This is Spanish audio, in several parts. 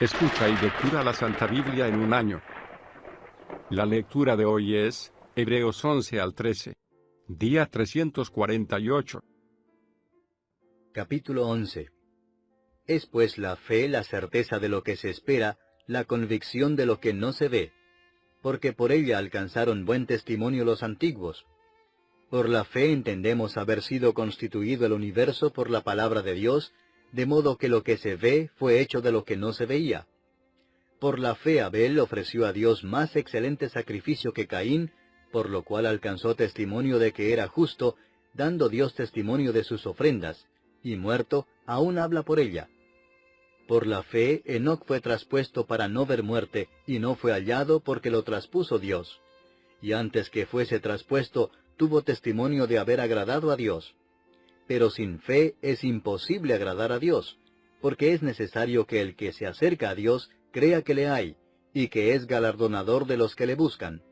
Escucha y lectura la Santa Biblia en un año. La lectura de hoy es Hebreos 11 al 13, día 348. Capítulo 11. Es pues la fe la certeza de lo que se espera, la convicción de lo que no se ve, porque por ella alcanzaron buen testimonio los antiguos. Por la fe entendemos haber sido constituido el universo por la palabra de Dios, de modo que lo que se ve fue hecho de lo que no se veía. Por la fe Abel ofreció a Dios más excelente sacrificio que Caín, por lo cual alcanzó testimonio de que era justo, dando Dios testimonio de sus ofrendas, y muerto, aún habla por ella. Por la fe Enoc fue traspuesto para no ver muerte, y no fue hallado porque lo traspuso Dios. Y antes que fuese traspuesto, tuvo testimonio de haber agradado a Dios. Pero sin fe es imposible agradar a Dios, porque es necesario que el que se acerca a Dios crea que le hay, y que es galardonador de los que le buscan.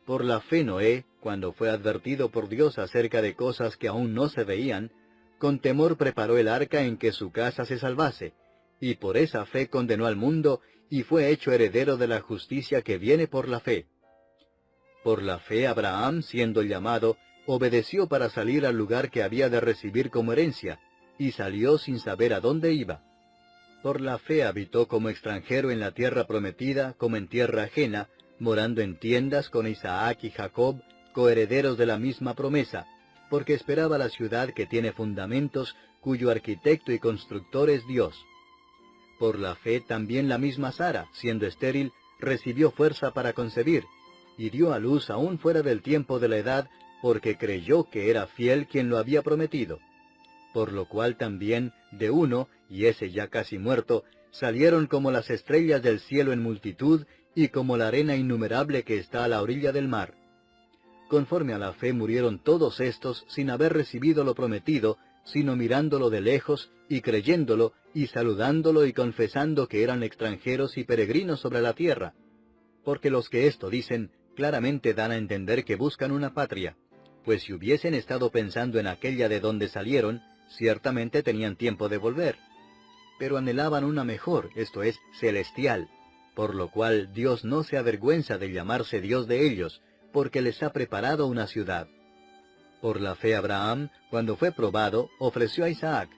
Por la fe Noé, cuando fue advertido por Dios acerca de cosas que aún no se veían, con temor preparó el arca en que su casa se salvase, y por esa fe condenó al mundo, y fue hecho heredero de la justicia que viene por la fe. Por la fe Abraham, siendo llamado, obedeció para salir al lugar que había de recibir como herencia, y salió sin saber a dónde iba. Por la fe habitó como extranjero en la tierra prometida, como en tierra ajena, morando en tiendas con Isaac y Jacob, coherederos de la misma promesa, porque esperaba la ciudad que tiene fundamentos, cuyo arquitecto y constructor es Dios. Por la fe también la misma Sara, siendo estéril, recibió fuerza para concebir, y dio a luz aún fuera del tiempo de la edad, porque creyó que era fiel quien lo había prometido. Por lo cual también, de uno, y ese ya casi muerto, salieron como las estrellas del cielo en multitud, y como la arena innumerable que está a la orilla del mar. Conforme a la fe murieron todos estos sin haber recibido lo prometido, sino mirándolo de lejos, y creyéndolo, y saludándolo y confesando que eran extranjeros y peregrinos sobre la tierra. Porque los que esto dicen, claramente dan a entender que buscan una patria, pues si hubiesen estado pensando en aquella de donde salieron, ciertamente tenían tiempo de volver. Pero anhelaban una mejor, esto es, celestial, por lo cual Dios no se avergüenza de llamarse Dios de ellos, porque les ha preparado una ciudad. Por la fe Abraham, cuando fue probado, ofreció a Isaac,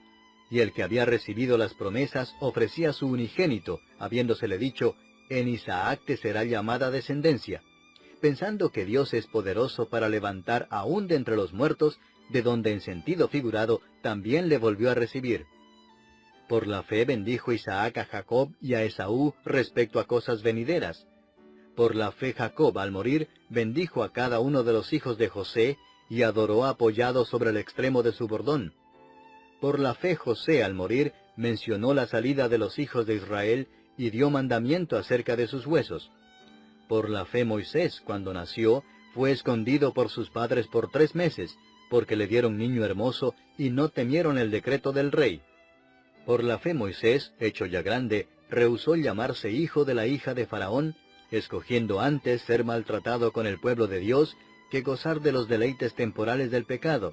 y el que había recibido las promesas ofrecía a su unigénito, habiéndosele dicho, en Isaac te será llamada descendencia, pensando que Dios es poderoso para levantar aún de entre los muertos, de donde en sentido figurado también le volvió a recibir. Por la fe bendijo Isaac a Jacob y a Esaú respecto a cosas venideras. Por la fe Jacob al morir bendijo a cada uno de los hijos de José, y adoró apoyado sobre el extremo de su bordón. Por la fe José al morir mencionó la salida de los hijos de Israel, y dio mandamiento acerca de sus huesos. Por la fe Moisés, cuando nació, fue escondido por sus padres por 3 meses, porque le dieron niño hermoso, y no temieron el decreto del rey. Por la fe Moisés, hecho ya grande, rehusó llamarse hijo de la hija de Faraón, escogiendo antes ser maltratado con el pueblo de Dios, que gozar de los deleites temporales del pecado,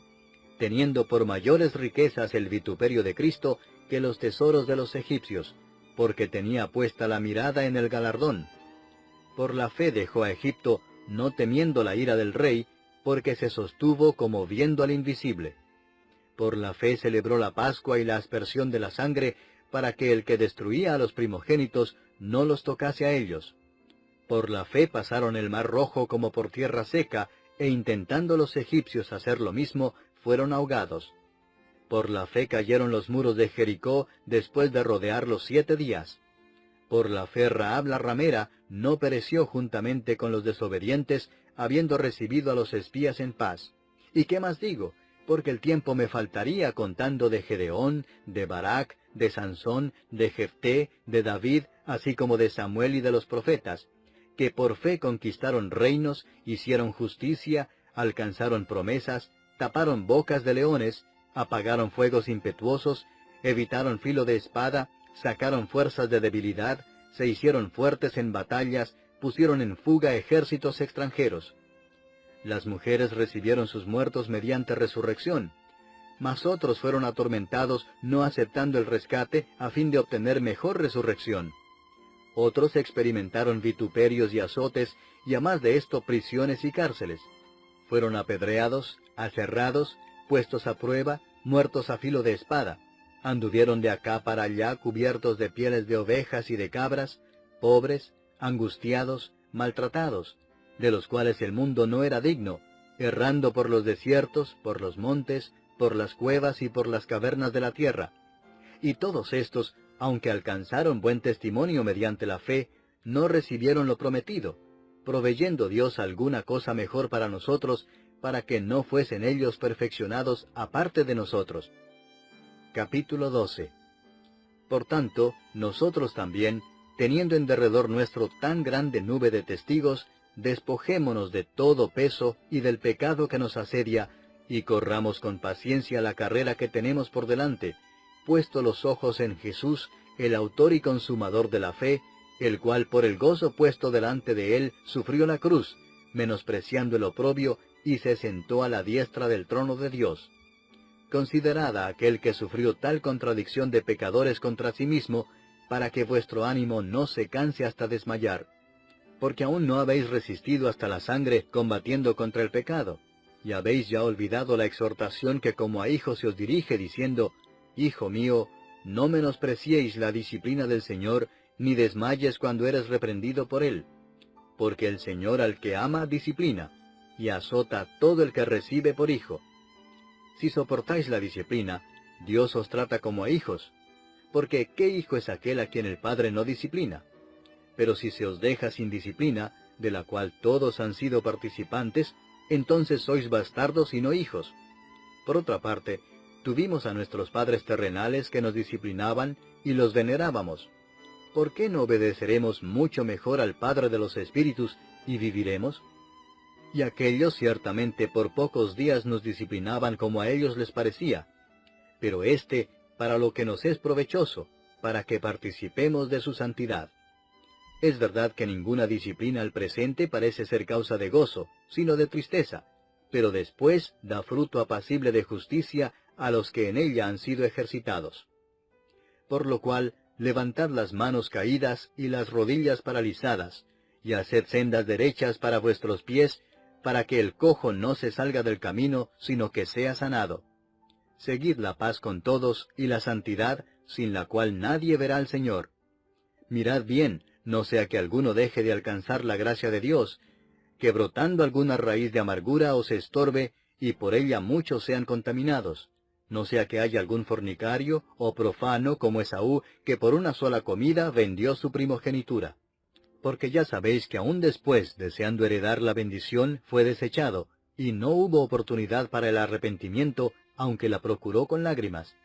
teniendo por mayores riquezas el vituperio de Cristo que los tesoros de los egipcios, porque tenía puesta la mirada en el galardón. Por la fe dejó a Egipto, no temiendo la ira del rey, porque se sostuvo como viendo al invisible. Por la fe celebró la Pascua y la aspersión de la sangre, para que el que destruía a los primogénitos no los tocase a ellos. Por la fe pasaron el mar Rojo como por tierra seca, e intentando los egipcios hacer lo mismo, fueron ahogados. Por la fe cayeron los muros de Jericó después de rodearlos 7 días. Por la fe Rahab la ramera no pereció juntamente con los desobedientes, habiendo recibido a los espías en paz. ¿Y qué más digo? Porque el tiempo me faltaría contando de Gedeón, de Barak, de Sansón, de Jefté, de David, así como de Samuel y de los profetas, que por fe conquistaron reinos, hicieron justicia, alcanzaron promesas, taparon bocas de leones, apagaron fuegos impetuosos, evitaron filo de espada, sacaron fuerzas de debilidad, se hicieron fuertes en batallas, pusieron en fuga ejércitos extranjeros. Las mujeres recibieron sus muertos mediante resurrección, mas otros fueron atormentados no aceptando el rescate a fin de obtener mejor resurrección. Otros experimentaron vituperios y azotes, y a más de esto prisiones y cárceles. Fueron apedreados, aserrados, puestos a prueba, muertos a filo de espada. Anduvieron de acá para allá cubiertos de pieles de ovejas y de cabras, pobres, angustiados, maltratados, de los cuales el mundo no era digno, errando por los desiertos, por los montes, por las cuevas y por las cavernas de la tierra. Y todos estos, aunque alcanzaron buen testimonio mediante la fe, no recibieron lo prometido, proveyendo Dios alguna cosa mejor para nosotros, para que no fuesen ellos perfeccionados aparte de nosotros. Capítulo 12. Por tanto, nosotros también, teniendo en derredor nuestro tan grande nube de testigos, despojémonos de todo peso y del pecado que nos asedia, y corramos con paciencia la carrera que tenemos por delante, puesto los ojos en Jesús, el autor y consumador de la fe, el cual por el gozo puesto delante de él sufrió la cruz, menospreciando el oprobio, y se sentó a la diestra del trono de Dios. Considerad a aquel que sufrió tal contradicción de pecadores contra sí mismo, para que vuestro ánimo no se canse hasta desmayar. Porque aún no habéis resistido hasta la sangre combatiendo contra el pecado, y habéis ya olvidado la exhortación que como a hijos se os dirige, diciendo, Hijo mío, no menospreciéis la disciplina del Señor, ni desmayes cuando eres reprendido por Él. Porque el Señor al que ama disciplina, y azota a todo el que recibe por hijo. Si soportáis la disciplina, Dios os trata como a hijos, porque ¿qué hijo es aquel a quien el Padre no disciplina? Pero si se os deja sin disciplina, de la cual todos han sido participantes, entonces sois bastardos y no hijos. Por otra parte, tuvimos a nuestros padres terrenales que nos disciplinaban y los venerábamos. ¿Por qué no obedeceremos mucho mejor al Padre de los Espíritus y viviremos? Y aquellos ciertamente por pocos días nos disciplinaban como a ellos les parecía, pero éste para lo que nos es provechoso, para que participemos de su santidad. Es verdad que ninguna disciplina al presente parece ser causa de gozo, sino de tristeza, pero después da fruto apacible de justicia a los que en ella han sido ejercitados. Por lo cual, levantad las manos caídas y las rodillas paralizadas, y haced sendas derechas para vuestros pies, para que el cojo no se salga del camino, sino que sea sanado. Seguid la paz con todos y la santidad, sin la cual nadie verá al Señor. Mirad bien, no sea que alguno deje de alcanzar la gracia de Dios, que brotando alguna raíz de amargura os estorbe, y por ella muchos sean contaminados. No sea que haya algún fornicario o profano como Esaú, que por una sola comida vendió su primogenitura. Porque ya sabéis que aún después, deseando heredar la bendición, fue desechado, y no hubo oportunidad para el arrepentimiento, aunque la procuró con lágrimas.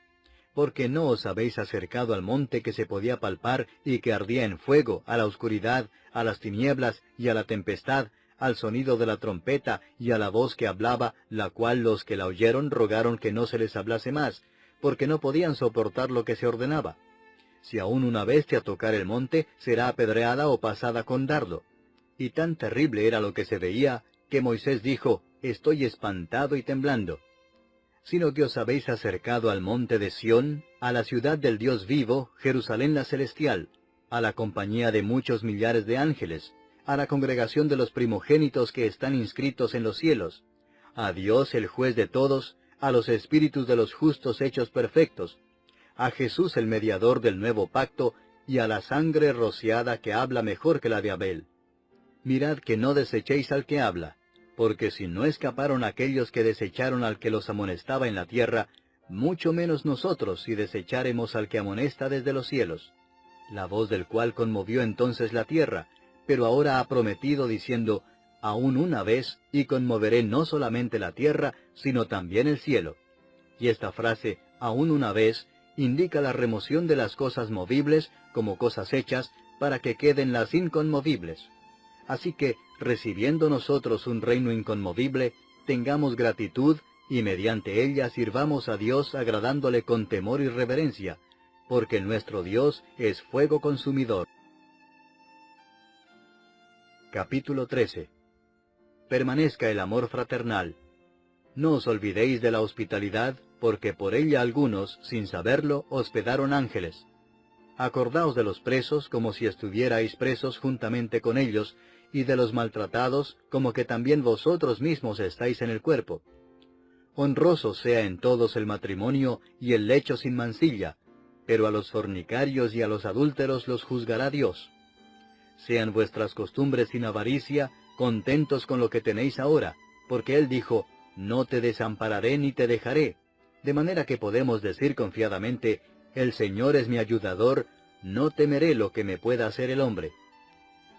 Porque no os habéis acercado al monte que se podía palpar y que ardía en fuego, a la oscuridad, a las tinieblas y a la tempestad, al sonido de la trompeta y a la voz que hablaba, la cual los que la oyeron rogaron que no se les hablase más, porque no podían soportar lo que se ordenaba. Si aún una bestia tocar el monte, será apedreada o pasada con dardo. Y tan terrible era lo que se veía, que Moisés dijo, Estoy espantado y temblando. Sino que os habéis acercado al monte de Sión, a la ciudad del Dios vivo, Jerusalén la celestial, a la compañía de muchos millares de ángeles, a la congregación de los primogénitos que están inscritos en los cielos, a Dios el juez de todos, a los espíritus de los justos hechos perfectos, a Jesús el mediador del nuevo pacto, y a la sangre rociada que habla mejor que la de Abel. Mirad que no desechéis al que habla, porque si no escaparon aquellos que desecharon al que los amonestaba en la tierra, mucho menos nosotros si desecháremos al que amonesta desde los cielos, la voz del cual conmovió entonces la tierra, pero ahora ha prometido diciendo, aún una vez, y conmoveré no solamente la tierra, sino también el cielo. Y esta frase, aún una vez, indica la remoción de las cosas movibles como cosas hechas, para que queden las inconmovibles. Así que, recibiendo nosotros un reino inconmovible, tengamos gratitud, y mediante ella sirvamos a Dios agradándole con temor y reverencia, porque nuestro Dios es fuego consumidor. Capítulo 13. Permanezca el amor fraternal. No os olvidéis de la hospitalidad, porque por ella algunos, sin saberlo, hospedaron ángeles. Acordaos de los presos como si estuvierais presos juntamente con ellos, y de los maltratados como que también vosotros mismos estáis en el cuerpo. Honroso sea en todos el matrimonio y el lecho sin mancilla, pero a los fornicarios y a los adúlteros los juzgará Dios. Sean vuestras costumbres sin avaricia, contentos con lo que tenéis ahora, porque Él dijo, no te desampararé ni te dejaré, de manera que podemos decir confiadamente, el Señor es mi ayudador, no temeré lo que me pueda hacer el hombre.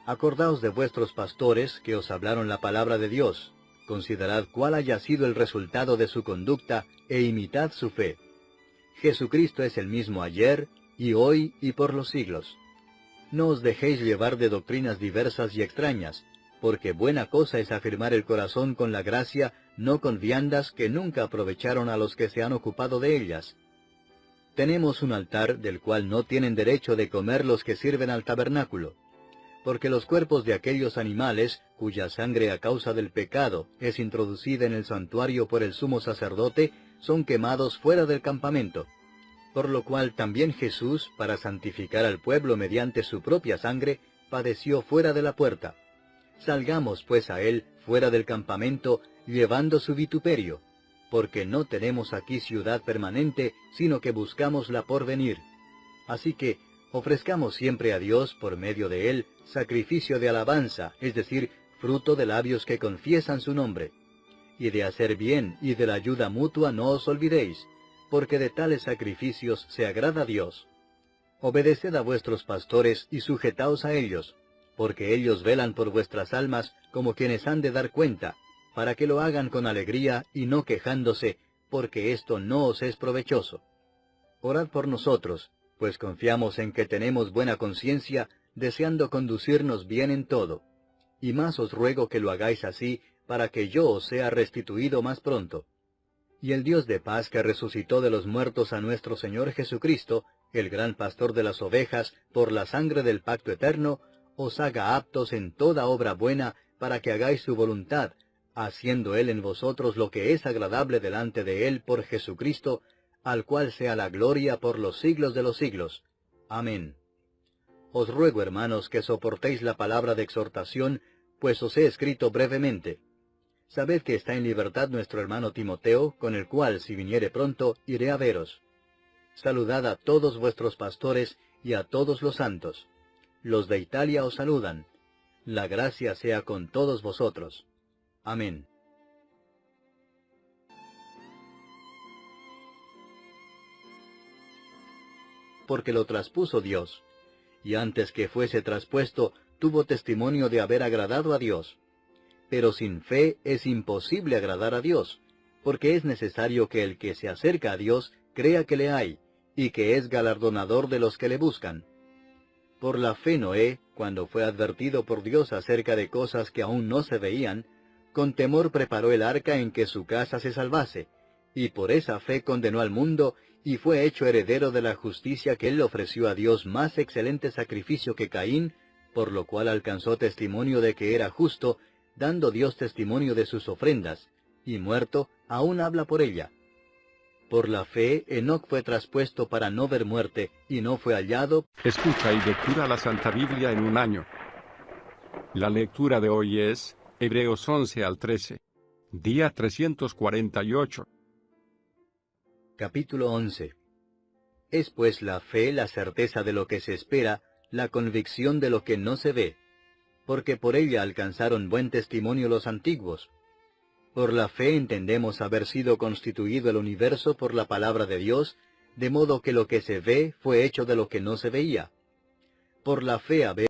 Acordaos de vuestros pastores que os hablaron la palabra de Dios, considerad cuál haya sido el resultado de su conducta e imitad su fe. Jesucristo es el mismo ayer, y hoy, y por los siglos. No os dejéis llevar de doctrinas diversas y extrañas, porque buena cosa es afirmar el corazón con la gracia, no con viandas que nunca aprovecharon a los que se han ocupado de ellas. Tenemos un altar del cual no tienen derecho de comer los que sirven al tabernáculo, porque los cuerpos de aquellos animales, cuya sangre a causa del pecado es introducida en el santuario por el sumo sacerdote, son quemados fuera del campamento. Por lo cual también Jesús, para santificar al pueblo mediante su propia sangre, padeció fuera de la puerta. Salgamos pues a él fuera del campamento, llevando su vituperio, porque no tenemos aquí ciudad permanente, sino que buscamos la por venir. Así que ofrezcamos siempre a Dios, por medio de él, sacrificio de alabanza, es decir, fruto de labios que confiesan su nombre. Y de hacer bien y de la ayuda mutua no os olvidéis, porque de tales sacrificios se agrada a Dios. Obedeced a vuestros pastores y sujetaos a ellos, porque ellos velan por vuestras almas como quienes han de dar cuenta, para que lo hagan con alegría y no quejándose, porque esto no os es provechoso. Orad por nosotros, pues confiamos en que tenemos buena conciencia, deseando conducirnos bien en todo. Y más os ruego que lo hagáis así, para que yo os sea restituido más pronto. Y el Dios de paz que resucitó de los muertos a nuestro Señor Jesucristo, el gran pastor de las ovejas, por la sangre del pacto eterno, os haga aptos en toda obra buena, para que hagáis su voluntad, haciendo Él en vosotros lo que es agradable delante de Él por Jesucristo, al cual sea la gloria por los siglos de los siglos. Amén. Os ruego, hermanos, que soportéis la palabra de exhortación, pues os he escrito brevemente. Sabed que está en libertad nuestro hermano Timoteo, con el cual, si viniere pronto, iré a veros. Saludad a todos vuestros pastores y a todos los santos. Los de Italia os saludan. La gracia sea con todos vosotros. Amén. Porque lo traspuso Dios, y antes que fuese traspuesto, tuvo testimonio de haber agradado a Dios. Pero sin fe es imposible agradar a Dios, porque es necesario que el que se acerca a Dios crea que le hay, y que es galardonador de los que le buscan. Por la fe Noé, cuando fue advertido por Dios acerca de cosas que aún no se veían, con temor preparó el arca en que su casa se salvase, y por esa fe condenó al mundo, y fue hecho heredero de la justicia que él ofreció a Dios más excelente sacrificio que Caín, por lo cual alcanzó testimonio de que era justo, dando Dios testimonio de sus ofrendas, y muerto, aún habla por ella. Por la fe, Enoc fue traspuesto para no ver muerte, y no fue hallado. Escucha y lectura la Santa Biblia en un año. La lectura de hoy es Hebreos 11 al 13, día 348. Capítulo 11. Es pues la fe la certeza de lo que se espera, la convicción de lo que no se ve, porque por ella alcanzaron buen testimonio los antiguos. Por la fe entendemos haber sido constituido el universo por la palabra de Dios, de modo que lo que se ve fue hecho de lo que no se veía. Por la fe Abel